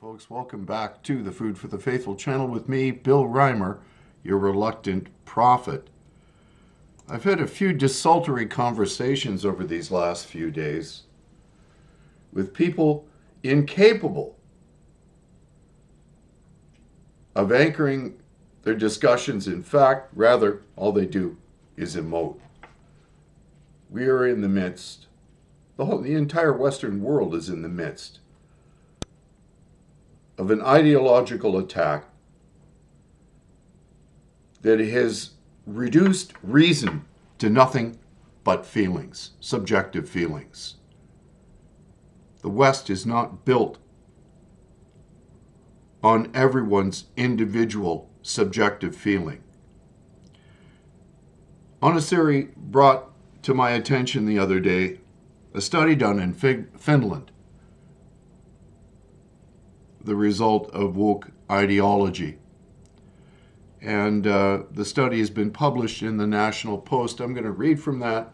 Folks, welcome back to the Food for the Faithful channel with me, Bill Reimer, your reluctant prophet. I've had a few desultory conversations over these last few days with people incapable of anchoring their discussions in fact. Rather, all they do is emote. We are in the midst, the entire Western world is in the midst of an ideological attack that has reduced reason to nothing but feelings, subjective feelings. The West is not built on everyone's individual subjective feeling. Onasiri brought to my attention the other day a study done in Finland, the result of woke ideology. And the study has been published in the National Post. I'm going to read from that.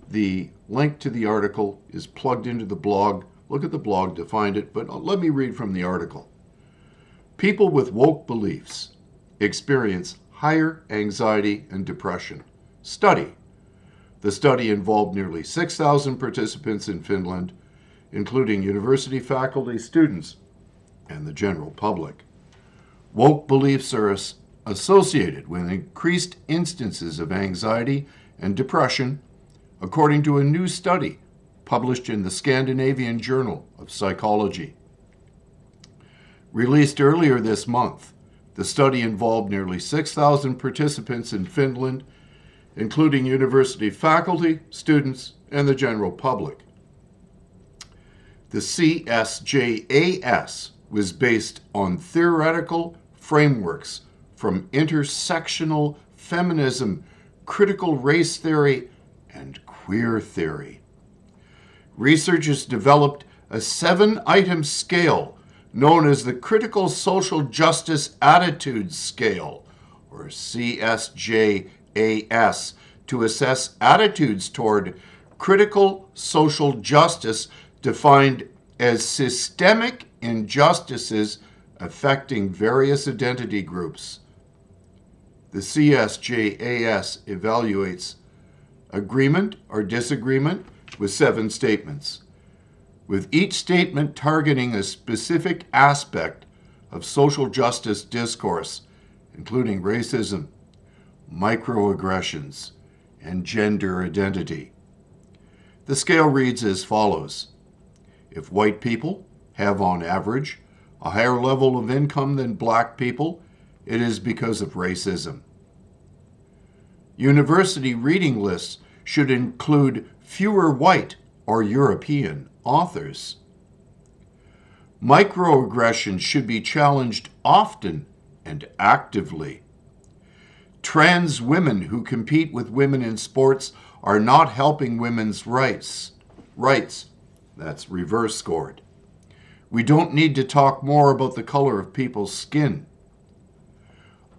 The link to the article is plugged into the blog. Look at the blog to find it, but let me read from the article. People with woke beliefs experience higher anxiety and depression. Study. The study involved nearly 6,000 participants in Finland, including university faculty, students, and the general public. Woke beliefs are associated with increased instances of anxiety and depression, according to a new study published in the Scandinavian Journal of Psychology. Released earlier this month, the study involved nearly 6,000 participants in Finland, including university faculty, students, and the general public. The CSJA was based on theoretical frameworks from intersectional feminism, critical race theory, and queer theory. Researchers developed a 7-item scale known as the Critical Social Justice Attitudes Scale, or CSJAS, to assess attitudes toward critical social justice defined as systemic injustices affecting various identity groups. The CSJAS evaluates agreement or disagreement with 7 statements, with each statement targeting a specific aspect of social justice discourse, including racism, microaggressions, and gender identity. The scale reads as follows. If white people have, on average, a higher level of income than black people, it is because of racism. University reading lists should include fewer white or European authors. Microaggressions should be challenged often and actively. Trans women who compete with women in sports are not helping women's rights. That's reverse scored. We don't need to talk more about the color of people's skin.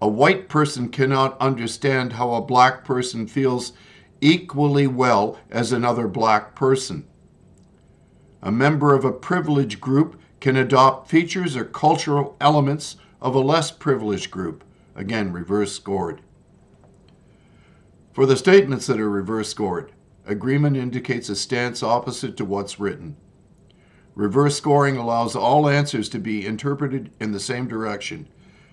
A white person cannot understand how a black person feels equally well as another black person. A member of a privileged group can adopt features or cultural elements of a less privileged group. Again, reverse scored. For the statements that are reverse scored, agreement indicates a stance opposite to what's written. Reverse scoring allows all answers to be interpreted in the same direction,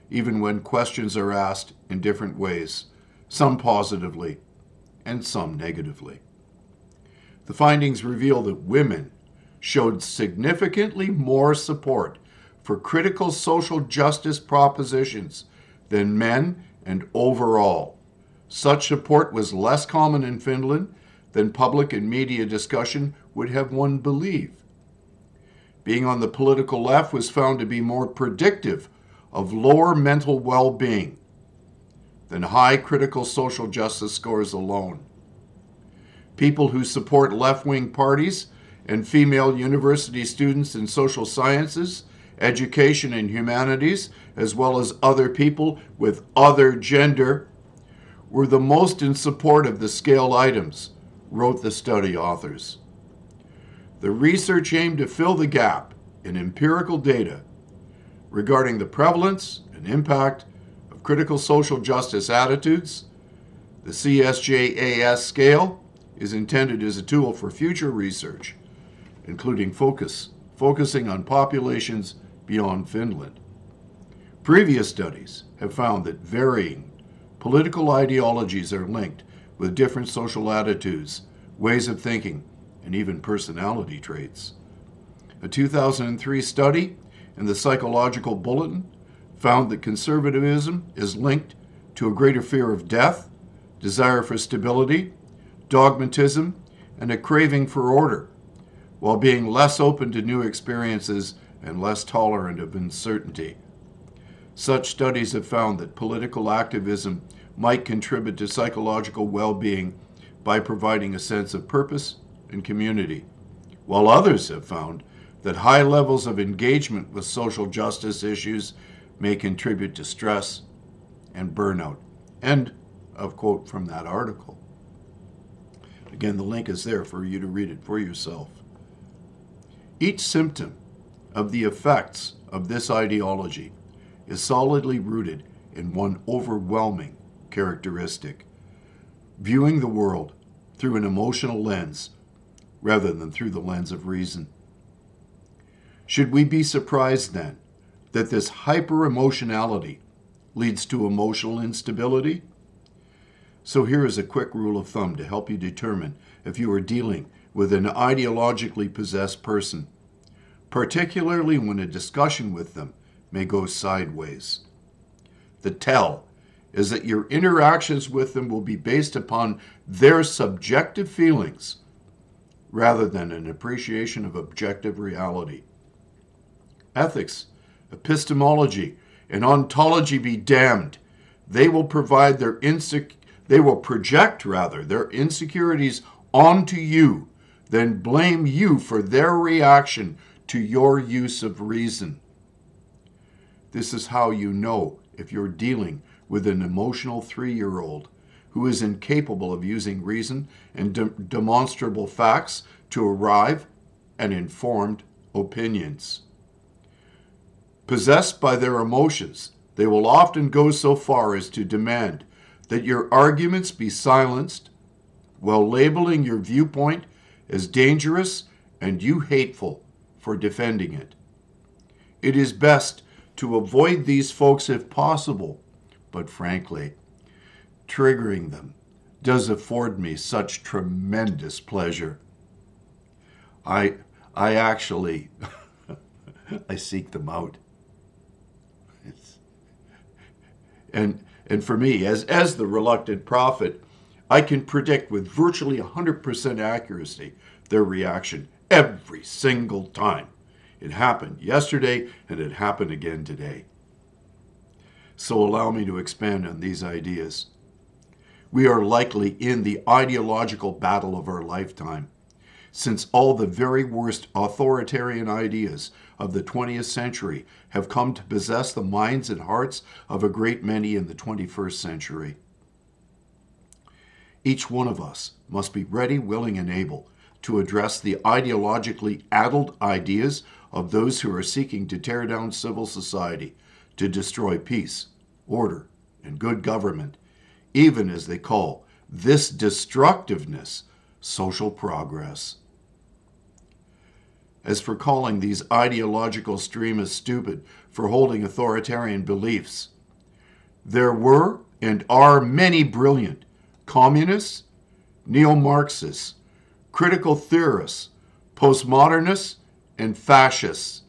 even when questions are asked in different ways, some positively and some negatively. The findings reveal that women showed significantly more support for critical social justice propositions than men, and overall, such support was less common in Finland than public and media discussion would have one believe. Being on the political left was found to be more predictive of lower mental well-being than high critical social justice scores alone. People who support left-wing parties and female university students in social sciences, education, and humanities, as well as other people with other gender, were the most in support of the scale items, wrote the study authors. The research aimed to fill the gap in empirical data regarding the prevalence and impact of critical social justice attitudes. The CSJA scale is intended as a tool for future research, including focusing on populations beyond Finland. Previous studies have found that varying political ideologies are linked with different social attitudes, ways of thinking, and even personality traits. A 2003 study in the Psychological Bulletin found that conservatism is linked to a greater fear of death, desire for stability, dogmatism, and a craving for order, while being less open to new experiences and less tolerant of uncertainty. Such studies have found that political activism might contribute to psychological well-being by providing a sense of purpose and community, while others have found that high levels of engagement with social justice issues may contribute to stress and burnout. End of quote from that article. Again, the link is there for you to read it for yourself. Each symptom of the effects of this ideology is solidly rooted in one overwhelming characteristic: viewing the world through an emotional lens rather than through the lens of reason. Should we be surprised then that this hyper-emotionality leads to emotional instability? So here is a quick rule of thumb to help you determine if you are dealing with an ideologically possessed person, particularly when a discussion with them may go sideways. The tell is that your interactions with them will be based upon their subjective feelings rather than an appreciation of objective reality. Ethics, epistemology, and ontology be damned. They will project their insecurities onto you, then blame you for their reaction to your use of reason. This is how you know if you're dealing with an emotional 3-year-old who is incapable of using reason and demonstrable facts to arrive at informed opinions. Possessed by their emotions, they will often go so far as to demand that your arguments be silenced, while labeling your viewpoint as dangerous and you hateful for defending it. It is best to avoid these folks if possible, but frankly, triggering them does afford me such tremendous pleasure. I actually I seek them out. And for me, as the reluctant prophet, I can predict with virtually 100% accuracy their reaction every single time. It happened yesterday, and it happened again today. So allow me to expand on these ideas. We are likely in the ideological battle of our lifetime, since all the very worst authoritarian ideas of the 20th century have come to possess the minds and hearts of a great many in the 21st century. Each one of us must be ready, willing, and able to address the ideologically addled ideas of those who are seeking to tear down civil society, to destroy peace, order, and good government, even as they call this destructiveness social progress. As for calling these ideological extremists stupid for holding authoritarian beliefs, there were and are many brilliant communists, neo-Marxists, critical theorists, postmodernists, and fascists.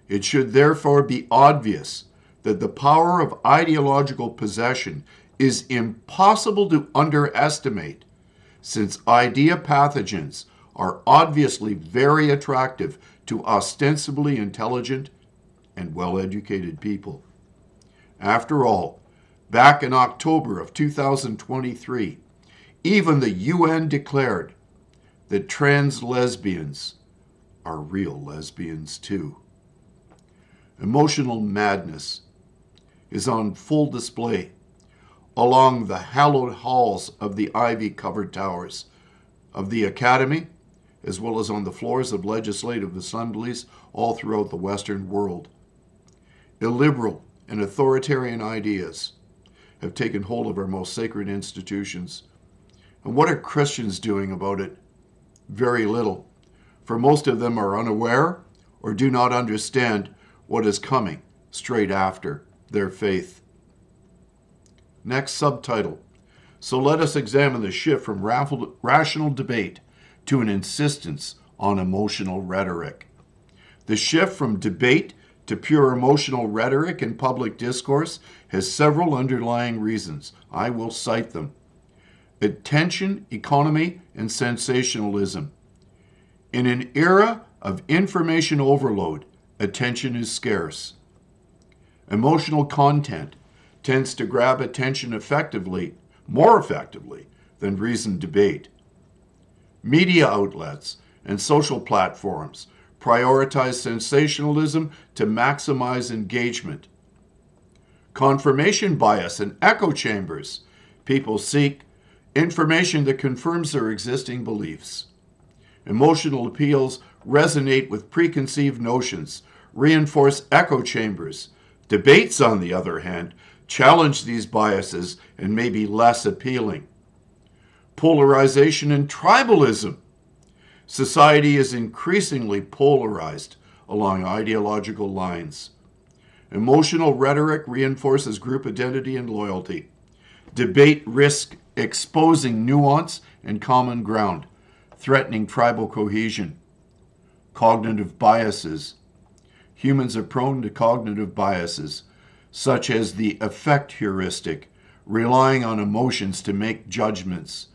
It should therefore be obvious that the power of ideological possession is impossible to underestimate, since idea pathogens are obviously very attractive to ostensibly intelligent and well-educated people. After all, back in October of 2023, even the UN declared that trans lesbians are real lesbians too. Emotional madness is on full display along the hallowed halls of the ivy-covered towers of the Academy, as well as on the floors of legislative assemblies all throughout the Western world. illiberal, and authoritarian ideas have taken hold of our most sacred institutions. And what are Christians doing about it? Very little, for most of them are unaware or do not understand what is coming straight after their faith. Next subtitle. So let us examine the shift from rational debate to an insistence on emotional rhetoric. The shift from debate to pure emotional rhetoric in public discourse has several underlying reasons. I will cite them. Attention, economy, and sensationalism. In an era of information overload, attention is scarce. Emotional content tends to grab attention more effectively than reasoned debate. Media outlets and social platforms prioritize sensationalism to maximize engagement. Confirmation bias and echo chambers. People seek information that confirms their existing beliefs. Emotional appeals resonate with preconceived notions, reinforce echo chambers. Debates, on the other hand, challenge these biases and may be less appealing. Polarization and tribalism. Society is increasingly polarized along ideological lines. Emotional rhetoric reinforces group identity and loyalty. Debate risks exposing nuance and common ground, threatening tribal cohesion. Cognitive biases. Humans are prone to cognitive biases, such as the affect heuristic, relying on emotions to make judgments.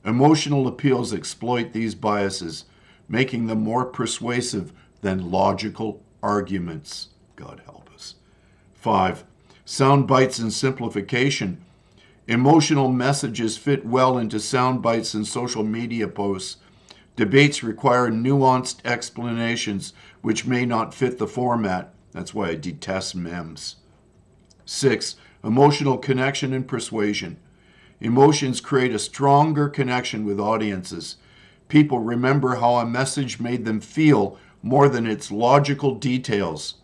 Emotional appeals exploit these biases, making them more persuasive than logical arguments. God help us. 5. Sound bites and simplification. Emotional messages fit well into sound bites and social media posts. Debates require nuanced explanations which may not fit the format. That's why I detest memes. 6. Emotional connection and persuasion. Emotions create a stronger connection with audiences. People remember how a message made them feel more than its logical details.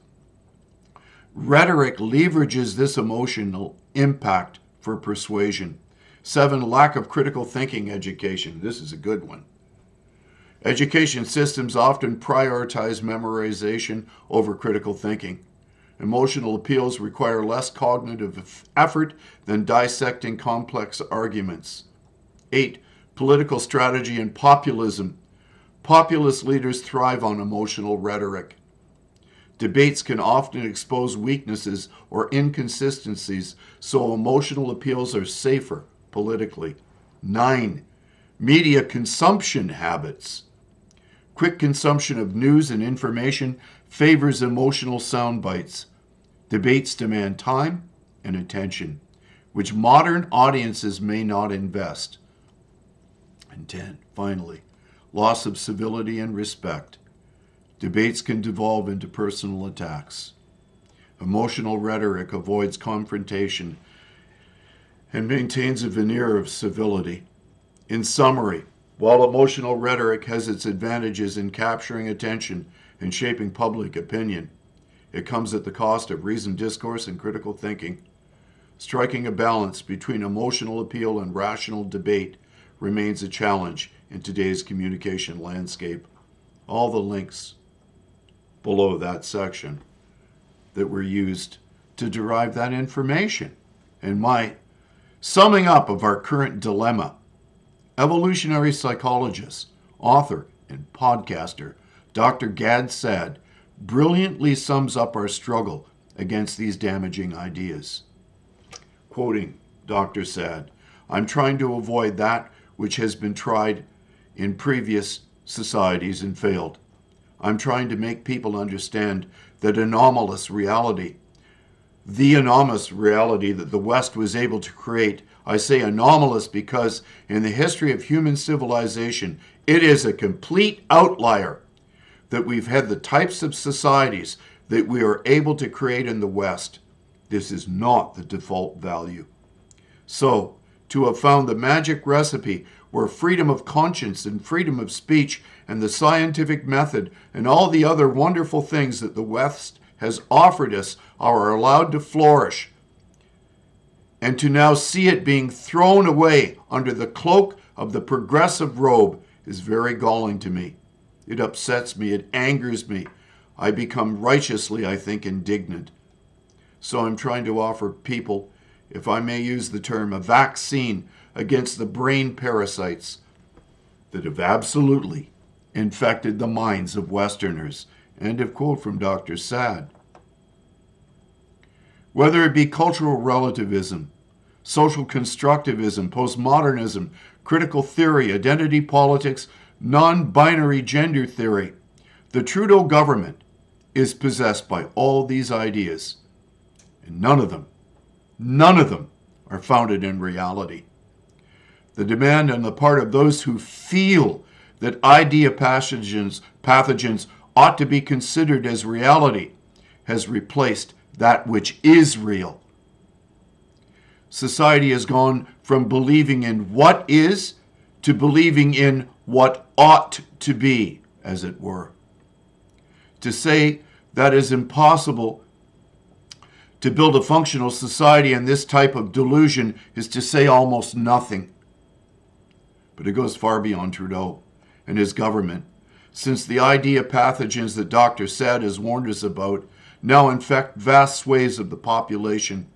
Rhetoric leverages this emotional impact for persuasion. 7. Lack of critical thinking education. This is a good one. Education systems often prioritize memorization over critical thinking. Emotional appeals require less cognitive effort than dissecting complex arguments. 8. Political strategy and populism. Populist leaders thrive on emotional rhetoric. Debates can often expose weaknesses or inconsistencies, so emotional appeals are safer politically. 9. Media consumption habits. Quick consumption of news and information favors emotional sound bites. Debates demand time and attention, which modern audiences may not invest. And 10, finally, loss of civility and respect. Debates can devolve into personal attacks. Emotional rhetoric avoids confrontation and maintains a veneer of civility. In summary, while emotional rhetoric has its advantages in capturing attention and shaping public opinion, it comes at the cost of reasoned discourse and critical thinking. Striking a balance between emotional appeal and rational debate remains a challenge in today's communication landscape. All the links below that section that were used to derive that information. And my summing up of our current dilemma, evolutionary psychologist, author, and podcaster Dr. Gad Saad brilliantly sums up our struggle against these damaging ideas. Quoting Dr. Saad, "I'm trying to avoid that which has been tried in previous societies and failed. I'm trying to make people understand that the anomalous reality that the West was able to create. I say anomalous because in the history of human civilization, it is a complete outlier that we've had the types of societies that we are able to create in the West. This is not the default value. So, to have found the magic recipe where freedom of conscience and freedom of speech and the scientific method and all the other wonderful things that the West has offered us are allowed to flourish, and to now see it being thrown away under the cloak of the progressive robe is very galling to me. It upsets me. It angers me. I become righteously, I think, indignant. So I'm trying to offer people, if I may use the term, a vaccine against the brain parasites that have absolutely infected the minds of Westerners. End of quote from Dr. Sad. Whether it be cultural relativism, social constructivism, postmodernism, critical theory, identity politics, non-binary gender theory, the Trudeau government is possessed by all these ideas, and none of them are founded in reality. The demand on the part of those who feel that idea pathogens ought to be considered as reality has replaced that which is real. Society has gone from believing in what is to believing in what ought to be, as it were. To say that is impossible to build a functional society in this type of delusion is to say almost nothing. But it goes far beyond Trudeau and his government, since the idea pathogens that Dr. Sad has warned us about now infect vast swathes of the population.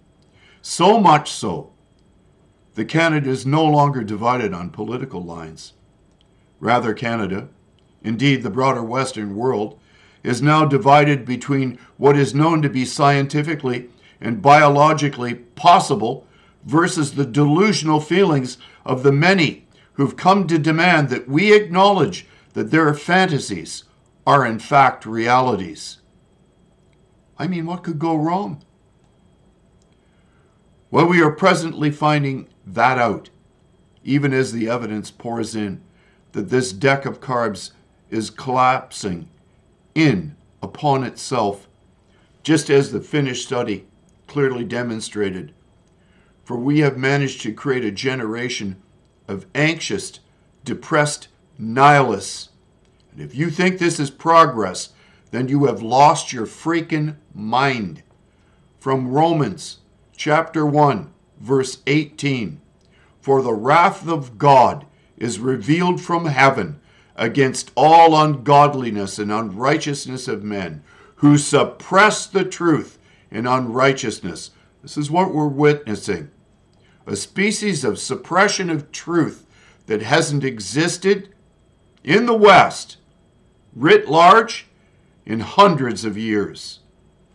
So much so that Canada is no longer divided on political lines. Rather, Canada, indeed the broader Western world, is now divided between what is known to be scientifically and biologically possible versus the delusional feelings of the many who've come to demand that we acknowledge that their fantasies are in fact realities. I mean, what could go wrong? Well, we are presently finding that out, even as the evidence pours in that this deck of cards is collapsing in upon itself, just as the Finnish study clearly demonstrated. For we have managed to create a generation of anxious, depressed nihilists. And if you think this is progress, then you have lost your freaking mind. From Romans chapter 1, verse 18. For the wrath of God is revealed from heaven against all ungodliness and unrighteousness of men who suppress the truth in unrighteousness. This is what we're witnessing. A species of suppression of truth that hasn't existed in the West, writ large, in hundreds of years.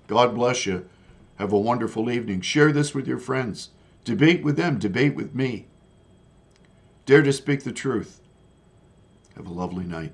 God bless you. Have a wonderful evening. Share this with your friends. Debate with them. Debate with me. Dare to speak the truth. Have a lovely night.